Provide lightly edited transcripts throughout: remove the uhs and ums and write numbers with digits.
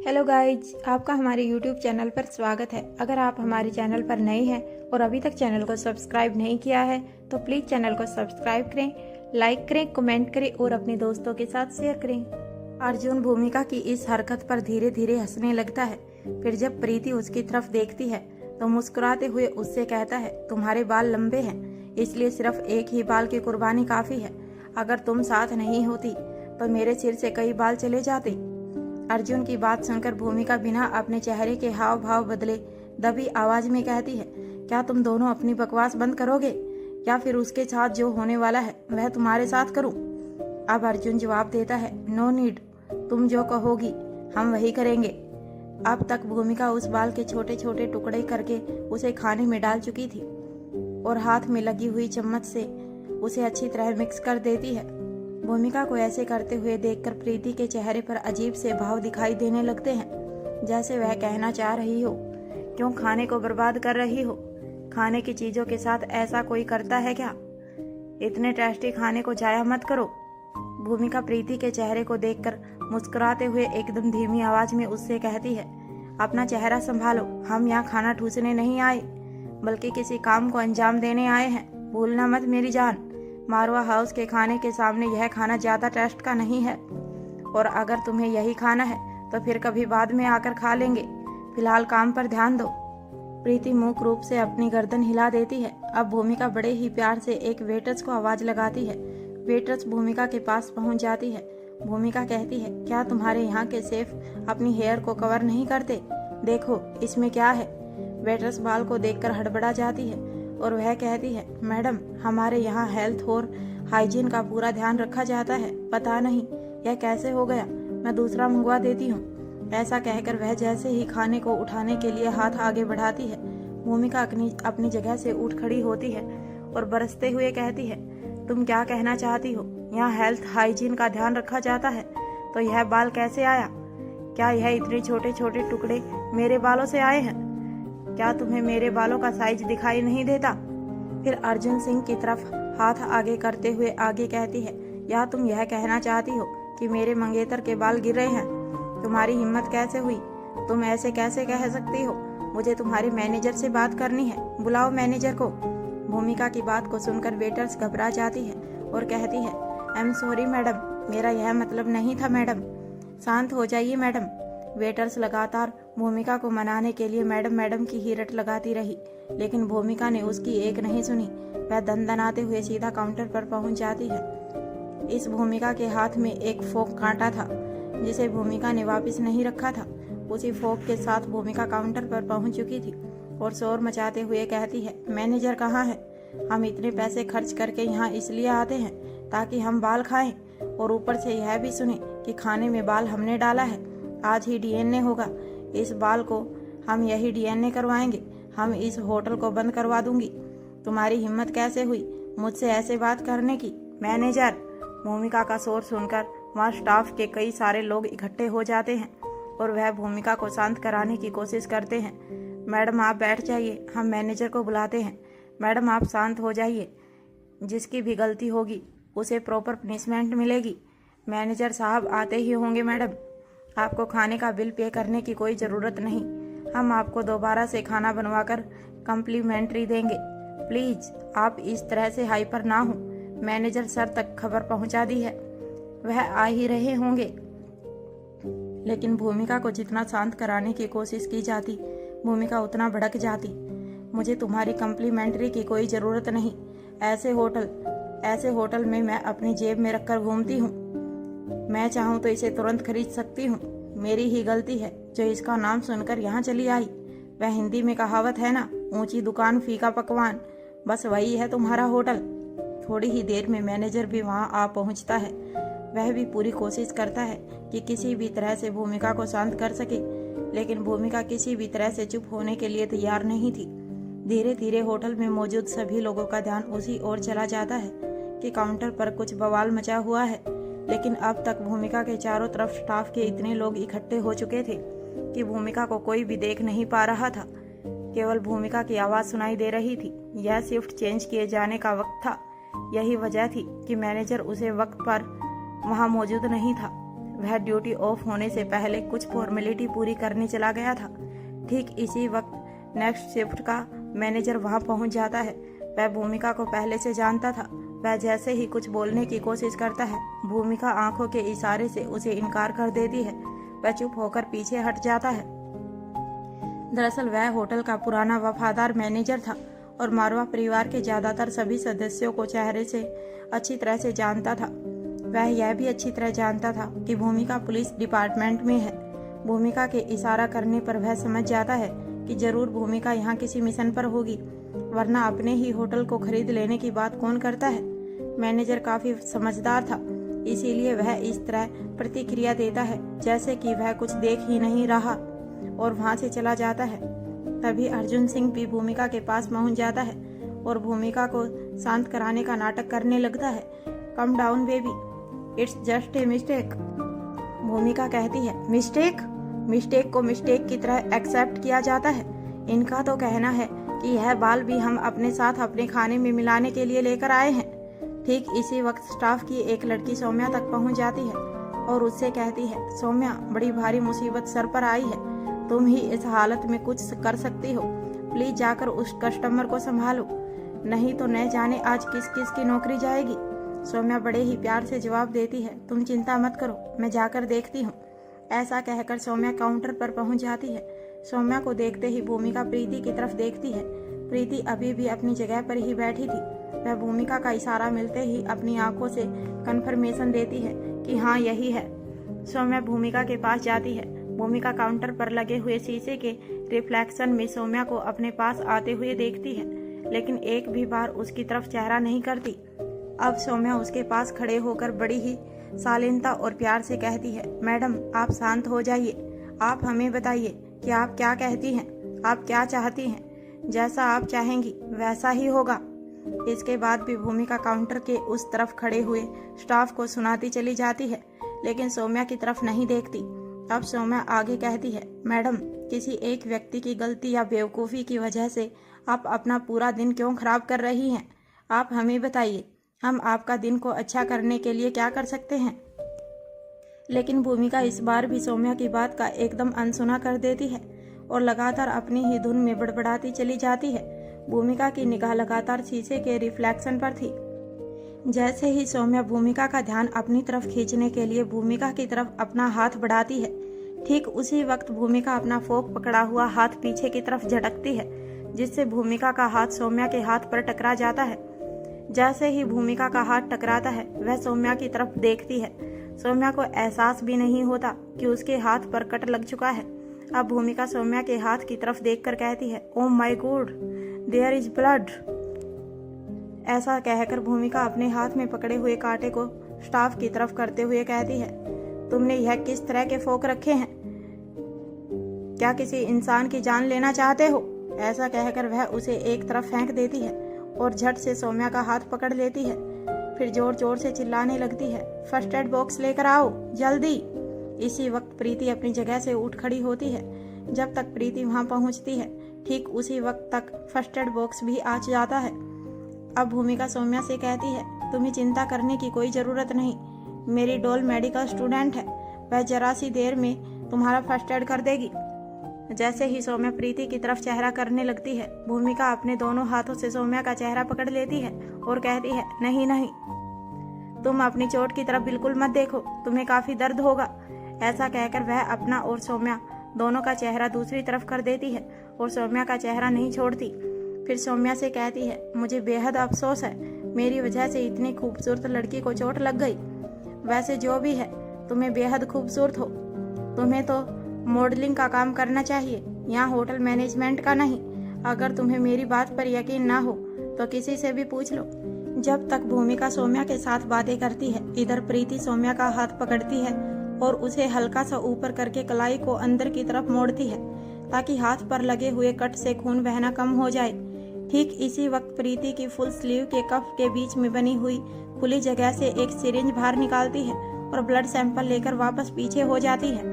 Hello guys, आपका हमारे YouTube channel पर स्वागत है। अगर आप हमारे चैनल पर नए हैं और अभी तक चैनल को सब्सक्राइब नहीं किया है तो प्लीज़ चैनल को सब्सक्राइब करें, लाइक करें, कमेंट करें और अपने दोस्तों के साथ शेयर करें। अर्जुन भूमिका की इस हरकत पर धीरे धीरे हंसने लगता है। फिर जब प्रीति उसकी तरफ देखती है तो मुस्कुराते हुए उससे कहता है, तुम्हारे बाल लंबे हैं, इसलिए सिर्फ एक ही बाल की कुर्बानी काफ़ी है। अगर तुम साथ नहीं होती तो मेरे सिर से कई बाल चले जाते। अर्जुन की बात सुनकर भूमिका बिना अपने चेहरे के हाव भाव बदले दबी आवाज में कहती है, क्या तुम दोनों अपनी बकवास बंद करोगे या फिर उसके साथ जो होने वाला है वह तुम्हारे साथ करूं? अब अर्जुन जवाब देता है, नो नीड, तुम जो कहोगी हम वही करेंगे। अब तक भूमिका उस बाल के छोटे छोटे टुकड़े करके उसे खाने में डाल चुकी थी और हाथ में लगी हुई चम्मच से उसे अच्छी तरह मिक्स कर देती है। भूमिका को ऐसे करते हुए देखकर प्रीति के चेहरे पर अजीब से भाव दिखाई देने लगते हैं, जैसे वह कहना चाह रही हो, क्यों खाने को बर्बाद कर रही हो? खाने की चीजों के साथ ऐसा कोई करता है क्या? इतने टेस्टी खाने को जाया मत करो। भूमिका प्रीति के चेहरे को देखकर मुस्कुराते हुए एकदम धीमी आवाज में उससे कहती है, अपना चेहरा संभालो, हम यहाँ खाना ठूसने नहीं आए बल्कि किसी काम को अंजाम देने आए हैं। भूलना मत मेरी जान, मारवा हाउस के खाने के सामने यह खाना ज्यादा टेस्ट का नहीं है और अगर तुम्हें यही खाना है तो फिर कभी बाद में आकर खा लेंगे, फिलहाल काम पर ध्यान दो। प्रीति मूक रूप से अपनी गर्दन हिला देती है। अब भूमिका बड़े ही प्यार से एक वेटर्स को आवाज लगाती है। वेटर्स भूमिका के पास पहुंच जाती है। भूमिका कहती है, क्या तुम्हारे यहाँ के शेफ अपनी हेयर को कवर नहीं करते? देखो इसमें क्या है। वेटर्स बाल को देखकर हड़बड़ा जाती है और वह कहती है, मैडम हमारे यहाँ हेल्थ और हाइजीन का पूरा ध्यान रखा जाता है, पता नहीं यह कैसे हो गया, मैं दूसरा मंगवा देती हूँ। ऐसा कहकर वह जैसे ही खाने को उठाने के लिए हाथ आगे बढ़ाती है, भूमिका अपनी जगह से उठ खड़ी होती है और बरसते हुए कहती है, तुम क्या कहना चाहती हो? यहाँ हेल्थ हाइजीन का ध्यान रखा जाता है तो यह बाल कैसे आया? क्या यह इतने छोटे छोटे टुकड़े मेरे बालों से आए हैं? क्या तुम्हें मेरे बालों का साइज दिखाई नहीं देता? फिर अर्जुन सिंह की तरफ हाथ आगे करते हुए आगे कहती है, या तुम यह कहना चाहती हो कि मेरे मंगेतर के बाल गिर रहे हैं? तुम्हारी हिम्मत कैसे हुई? तुम ऐसे कैसे कह सकती हो? मुझे तुम्हारे मैनेजर से बात करनी है, बुलाओ मैनेजर को। भूमिका की बात को सुनकर वेटर्स घबरा जाती है और कहती है, आई एम सॉरी मैडम, मेरा यह मतलब नहीं था मैडम। शांत हो जाइए मैडम। वेटर्स लगातार भूमिका को मनाने के लिए मैडम मैडम की ही रट लगाती रही, लेकिन भूमिका ने उसकी एक नहीं सुनी। वह दनदनाते हुए सीधा काउंटर पर पहुंच जाती है। इस भूमिका के हाथ में एक फोक कांटा था जिसे भूमिका ने वापस नहीं रखा था। उसी फोक के साथ भूमिका काउंटर पर पहुंच चुकी थी और शोर मचाते हुए कहती है, मैनेजर कहाँ है? हम इतने पैसे खर्च करके यहाँ इसलिए आते हैं ताकि हम बाल खाएं और ऊपर से यह भी सुने कि खाने में बाल हमने डाला है। आज ही डीएनए होगा, इस बाल को हम यही डीएनए करवाएंगे, हम इस होटल को बंद करवा दूंगी। तुम्हारी हिम्मत कैसे हुई मुझसे ऐसे बात करने की? मैनेजर! भूमिका का शोर सुनकर वहाँ स्टाफ के कई सारे लोग इकट्ठे हो जाते हैं और वह भूमिका को शांत कराने की कोशिश करते हैं। मैडम आप बैठ जाइए, हम मैनेजर को बुलाते हैं। मैडम आप शांत हो जाइए, जिसकी भी गलती होगी उसे प्रॉपर पनिशमेंट मिलेगी। मैनेजर साहब आते ही होंगे मैडम। आपको खाने का बिल पे करने की कोई ज़रूरत नहीं, हम आपको दोबारा से खाना बनवाकर कम्प्लीमेंट्री देंगे। प्लीज़ आप इस तरह से हाइपर ना हो। मैनेजर सर तक खबर पहुंचा दी है, वह आ ही रहे होंगे। लेकिन भूमिका को जितना शांत कराने की कोशिश की जाती, भूमिका उतना भड़क जाती। मुझे तुम्हारी कम्प्लीमेंट्री की कोई ज़रूरत नहीं। ऐसे होटल में मैं अपनी जेब में रखकर घूमती हूँ। मैं चाहूँ तो इसे तुरंत खरीद सकती हूँ। मेरी ही गलती है जो इसका नाम सुनकर यहाँ चली आई। वह हिंदी में कहावत है ना, ऊंची दुकान फीका पकवान, बस वही है तुम्हारा होटल। थोड़ी ही देर में मैनेजर भी वहाँ आ पहुँचता है। वह भी पूरी कोशिश करता है कि किसी भी तरह से भूमिका को शांत कर सके, लेकिन भूमिका किसी भी तरह से चुप होने के लिए तैयार नहीं थी। धीरे धीरे होटल में मौजूद सभी लोगों का ध्यान उसी ओर चला जाता है कि काउंटर पर कुछ बवाल मचा हुआ है। लेकिन अब तक भूमिका के चारों तरफ स्टाफ के इतने लोग इकट्ठे हो चुके थे कि भूमिका को कोई भी देख नहीं पा रहा था। केवल भूमिका की आवाज़ सुनाई दे रही थी। यह शिफ्ट चेंज किए जाने का वक्त था। यही वजह थी कि मैनेजर उसे वक्त पर वहां मौजूद नहीं था। वह ड्यूटी ऑफ होने से पहले कुछ फॉर्मेलिटी पूरी करने चला गया था। ठीक इसी वक्त नेक्स्ट शिफ्ट का मैनेजर वहां पहुंच जाता है। वह भूमिका को पहले से जानता था। वह जैसे ही कुछ बोलने की कोशिश करता है, भूमिका आंखों के इशारे से उसे इनकार कर देती है। वह चुप होकर पीछे हट जाता है। दरअसल वह होटल का पुराना वफादार मैनेजर था और मारवा परिवार के ज्यादातर सभी सदस्यों को चेहरे से अच्छी तरह से जानता था। वह यह भी अच्छी तरह जानता था कि भूमिका पुलिस डिपार्टमेंट में है। भूमिका के इशारा करने पर वह समझ जाता है कि जरूर भूमिका यहाँ किसी मिशन पर होगी, वरना अपने ही होटल को खरीद लेने की बात कौन करता है। मैनेजर काफी समझदार था, इसीलिए वह इस तरह प्रतिक्रिया देता है जैसे कि वह कुछ देख ही नहीं रहा और वहां से चला जाता है। तभी अर्जुन सिंह भी भूमिका के पास पहुंच जाता है और भूमिका को शांत कराने का नाटक करने लगता है। Come down baby, it's just a mistake. भूमिका कहती है, मिस्टेक को मिस्टेक की तरह एक्सेप्ट किया जाता है। इनका तो कहना है कि यह बाल भी हम अपने साथ अपने खाने में मिलाने के लिए लेकर आए हैं। ठीक इसी वक्त स्टाफ की एक लड़की सौम्या तक पहुंच जाती है और उससे कहती है, सौम्या, बड़ी भारी मुसीबत सर पर आई है। तुम ही इस हालत में कुछ कर सकती हो। प्लीज जाकर उस कस्टमर को संभालो, नहीं तो न जाने आज किस किस की नौकरी जाएगी। सौम्या बड़े ही प्यार से जवाब देती है, तुम चिंता मत करो, मैं जाकर देखती हूँ। ऐसा कहकर सौम्या काउंटर पर पहुंच जाती है। सौम्या को देखते ही भूमिका प्रीति की तरफ देखती है। प्रीति अभी भी अपनी जगह पर ही बैठी थी। वह भूमिका का इशारा मिलते ही अपनी आंखों से कंफर्मेशन देती है कि हाँ यही है। सौम्या भूमिका के पास जाती है। भूमिका काउंटर पर लगे हुए शीशे के रिफ्लेक्शन में सौम्या को अपने पास आते हुए देखती है, लेकिन एक भी बार उसकी तरफ चेहरा नहीं करती। अब सौम्या उसके पास खड़े होकर बड़ी ही शालीनता और प्यार से कहती है, मैडम आप शांत हो जाइए। आप हमें बताइए कि आप क्या कहती हैं, आप क्या चाहती हैं। जैसा आप चाहेंगी वैसा ही होगा। इसके बाद भी भूमिका काउंटर के उस तरफ खड़े हुए स्टाफ को सुनाती चली जाती है, लेकिन सौम्या की तरफ नहीं देखती। अब सौम्या आगे कहती है, मैडम, किसी एक व्यक्ति की गलती या बेवकूफ़ी की वजह से आप अपना पूरा दिन क्यों खराब कर रही हैं। आप हमें बताइए, हम आपका दिन को अच्छा करने के लिए क्या कर सकते हैं। लेकिन भूमिका इस बार भी सौम्या की बात का एकदम अनसुना कर देती है और लगातार अपनी ही धुन में बड़बड़ाती चली जाती है। भूमिका की निगाह लगातार शीशे के रिफ्लेक्शन पर थी। जैसे ही सौम्या भूमिका का ध्यान अपनी तरफ खींचने के लिए भूमिका की तरफ अपना हाथ बढ़ाती है, ठीक उसी वक्त भूमिका अपना फोक पकड़ा हुआ हाथ पीछे की तरफ झटकती है, जिससे भूमिका का हाथ सौम्या के हाथ पर टकरा जाता है। जैसे ही भूमिका का हाथ टकराता है, वह सौम्या की तरफ देखती है। सौम्या को एहसास भी नहीं होता कि उसके हाथ पर कट लग चुका है। अब भूमिका सौम्या के हाथ की तरफ देखकर कहती है, oh my god, there is blood. ऐसा कहकर भूमिका अपने हाथ में पकड़े हुए कांटे को स्टाफ की तरफ करते हुए कहती है, तुमने यह किस तरह के फोक रखे हैं, क्या किसी इंसान की जान लेना चाहते हो। ऐसा कहकर वह उसे एक तरफ फेंक देती है और झट से सौम्या का हाथ पकड़ लेती है। फिर जोर जोर से चिल्लाने लगती है, फर्स्ट एड बॉक्स लेकर आओ जल्दी। इसी वक्त प्रीति अपनी जगह से उठ खड़ी होती है। जब तक प्रीति वहां पहुंचती है, ठीक उसी वक्त तक फर्स्ट एड बॉक्स भी आ जाता है। अब भूमिका सौम्या से कहती है, तुम्हें चिंता करने की कोई जरूरत नहीं, मेरी डॉल मेडिकल स्टूडेंट है, वह जरा सी देर में तुम्हारा फर्स्ट एड कर देगी। जैसे ही सौम्या प्रीति की तरफ चेहरा करने लगती है, भूमिका अपने दोनों हाथों से सौम्या का चेहरा पकड़ लेती है और कहती है, नहीं नहीं, तुम अपनी चोट की तरफ बिल्कुल मत देखो, तुम्हें काफी दर्द होगा। ऐसा कहकर वह अपना और सौम्या दोनों का चेहरा दूसरी तरफ कर देती है और सौम्या का चेहरा नहीं छोड़ती। फिर सौम्या से कहती है, मुझे बेहद अफसोस है, मेरी वजह से इतनी खूबसूरत लड़की को चोट लग गई। वैसे जो भी है, तुम्हें बेहद खूबसूरत हो, तुम्हें तो मॉडलिंग का काम करना चाहिए, यहाँ होटल मैनेजमेंट का नहीं। अगर तुम्हें मेरी बात पर यकीन ना हो तो किसी से भी पूछ लो। जब तक भूमिका सौम्या के साथ बातें करती है, इधर प्रीति सौम्या का हाथ पकड़ती है और उसे हल्का सा ऊपर करके कलाई को अंदर की तरफ मोड़ती है ताकि हाथ पर लगे हुए कट से खून बहना कम हो जाए। ठीक इसी वक्त प्रीति की फुल स्लीव के कफ के बीच में बनी हुई खुली जगह से एक सिरिंज बाहर निकालती है और ब्लड सैंपल लेकर वापस पीछे हो जाती है।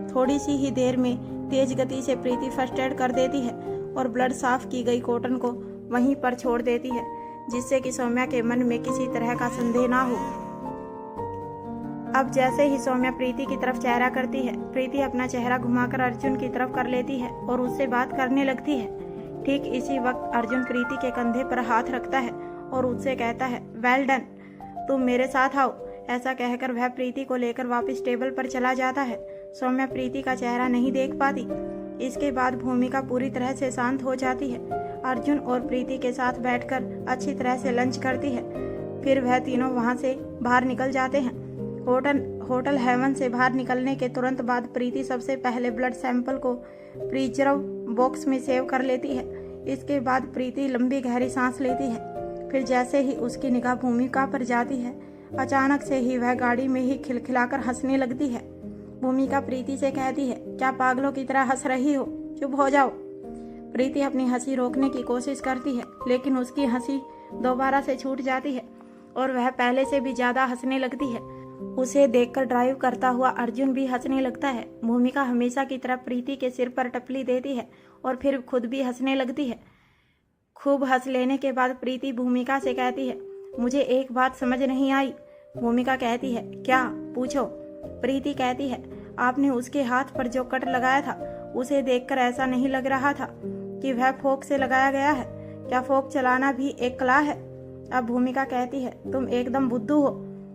थोड़ी सी ही देर में तेज गति से प्रीति फर्स्ट एड कर देती है और ब्लड साफ की गई कॉटन को वहीं पर छोड़ देती है, जिससे कि सौम्या के मन में किसी तरह का संदेह ना हो। अब जैसे ही सौम्या प्रीति की तरफ चेहरा करती है, प्रीति अपना चेहरा घुमाकर अर्जुन की तरफ कर लेती है और उससे बात करने लगती है। ठीक इसी वक्त अर्जुन प्रीति के कंधे पर हाथ रखता है और उससे कहता है, वेल डन, तुम मेरे साथ आओ। ऐसा कहकर वह प्रीति को लेकर वापस टेबल पर चला जाता है। सौम्या प्रीति का चेहरा नहीं देख पाती। इसके बाद भूमिका पूरी तरह से शांत हो जाती है। अर्जुन और प्रीति के साथ बैठकर अच्छी तरह से लंच करती है। फिर वह तीनों वहां से बाहर निकल जाते हैं। होटल हेवन से बाहर निकलने के तुरंत बाद प्रीति सबसे पहले ब्लड सैंपल को प्रिजर्व बॉक्स में सेव कर लेती है। इसके बाद प्रीति लंबी गहरी सांस लेती है। फिर जैसे ही उसकी निगाह भूमिका पर जाती है, अचानक से ही वह गाड़ी में ही खिलखिलाकर हंसने लगती है। भूमिका प्रीति से कहती है, क्या पागलों की तरह हंस रही हो, चुप हो जाओ। प्रीति अपनी हंसी रोकने की कोशिश करती है, लेकिन उसकी हंसी दोबारा से छूट जाती है और वह पहले से भी ज्यादा हंसने लगती है। उसे देखकर ड्राइव करता हुआ अर्जुन भी हंसने लगता है। भूमिका हमेशा की तरह प्रीति के सिर पर टपली देती है और फिर खुद भी हंसने लगती है। खूब हंस लेने के बाद प्रीति भूमिका से कहती है, मुझे एक बात समझ नहीं आई। भूमिका कहती है, क्या, पूछो। प्रीति कहती है, आपने उसके हाथ पर जो कट लगाया था, उसे देखकर ऐसा नहीं लग रहा था कि वह फोक से लगाया गया है। क्या फोक चलाना भी एक कला है? अब भूमिका कहती है, तुम एकदम बुद्धू हो।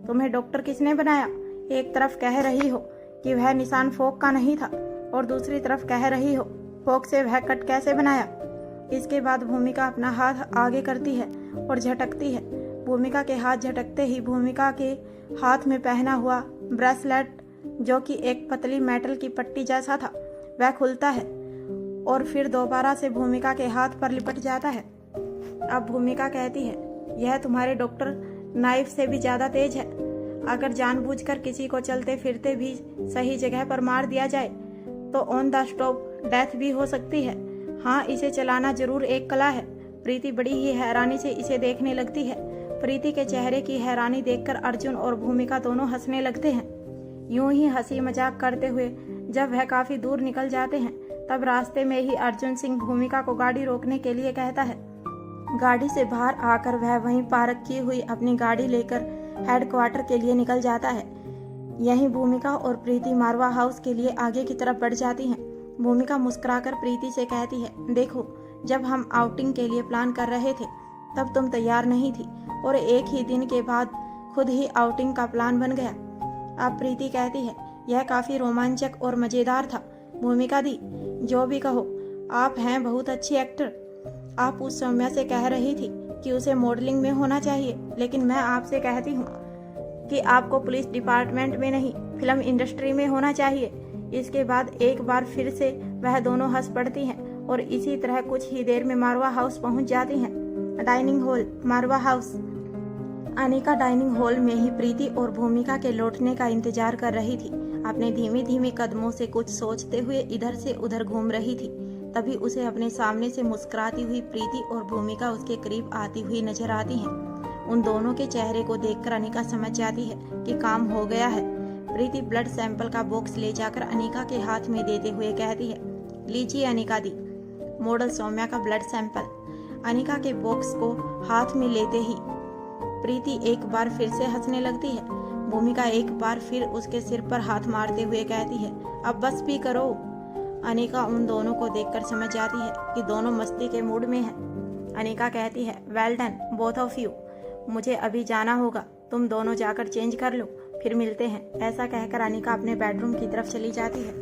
तुम्हें डॉक्टर किसने बनाया? एक तरफ कह रही हो कि वह निशान फोक का नहीं था और दूसरी तरफ कह रही हो फोक से वह कट कैसे बनाया। इसके बाद भूमिका अपना हाथ आगे करती है और झटकती है। भूमिका के हाथ झटकते ही भूमिका के हाथ में पहना हुआ ब्रेसलेट, जो कि एक पतली मेटल की पट्टी जैसा था, वह खुलता है और फिर दोबारा से भूमिका के हाथ पर लिपट जाता है। अब भूमिका कहती है, यह तुम्हारे डॉक्टर नाइफ से भी ज्यादा तेज है। अगर जानबूझकर किसी को चलते फिरते भी सही जगह पर मार दिया जाए तो ऑन द स्पॉट डेथ भी हो सकती है। हाँ, इसे चलाना जरूर एक कला है। प्रीति बड़ी ही हैरानी से इसे देखने लगती है। प्रीति के चेहरे की हैरानी देखकर अर्जुन और भूमिका दोनों हंसने लगते हैं। यूं ही हंसी मजाक करते हुए जब वह काफी दूर निकल जाते हैं, तब रास्ते में ही अर्जुन सिंह भूमिका को गाड़ी रोकने के लिए कहता है। गाड़ी से बाहर आकर वह वहीं पार्क की हुई अपनी गाड़ी लेकर हेडक्वार्टर के लिए निकल जाता है। यहीं भूमिका और प्रीति मारवा हाउस के लिए आगे की तरफ बढ़ जाती हैं। भूमिका मुस्कुराकर प्रीति से कहती है, देखो, जब हम आउटिंग के लिए प्लान कर रहे थे तब तुम तैयार नहीं थी और एक ही दिन के बाद खुद ही आउटिंग का प्लान बन गया। अब प्रीति कहती है, यह काफी रोमांचक और मजेदार था। भूमिका दी, जो भी कहो, आप हैं बहुत अच्छी एक्टर। आप उस सौम्या से कह रही थी कि उसे मॉडलिंग में होना चाहिए, लेकिन मैं आपसे कहती हूँ कि आपको पुलिस डिपार्टमेंट में नहीं, फिल्म इंडस्ट्री में होना चाहिए। इसके बाद एक बार फिर से वह दोनों हंस पड़ती हैं और इसी तरह कुछ ही देर में मारवा हाउस पहुंच जाती हैं। डाइनिंग हॉल, मारवा हाउस। अनिका डाइनिंग हॉल में ही प्रीति और भूमिका के लौटने का इंतजार कर रही थी। अपने धीमे धीमे कदमों से कुछ सोचते हुए इधर से उधर घूम रही थी। तभी उसे अपने सामने से मुस्कुराती हुई प्रीति और भूमिका उसके करीब आती हुई नजर आती हैं। उन दोनों के चेहरे को देखकर अनिका समझ जाती है कि काम हो गया है। प्रीति ब्लड सैंपल का बॉक्स ले जाकर अनिका के हाथ में देते हुए कहती है, लीजिए अनिका दी, मॉडल सौम्या का ब्लड सैंपल। अनिका के बॉक्स को हाथ में लेते ही प्रीति एक बार फिर से हंसने लगती है। भूमिका एक बार फिर उसके सिर पर हाथ मारते हुए कहती है, अब बस भी करो। अनिका उन दोनों को देखकर समझ जाती है कि दोनों मस्ती के मूड में हैं। अनिका कहती है, well done both of you, मुझे अभी जाना होगा, तुम दोनों जाकर चेंज कर लो, फिर मिलते हैं। ऐसा कहकर अनिका अपने बेडरूम की तरफ चली जाती है।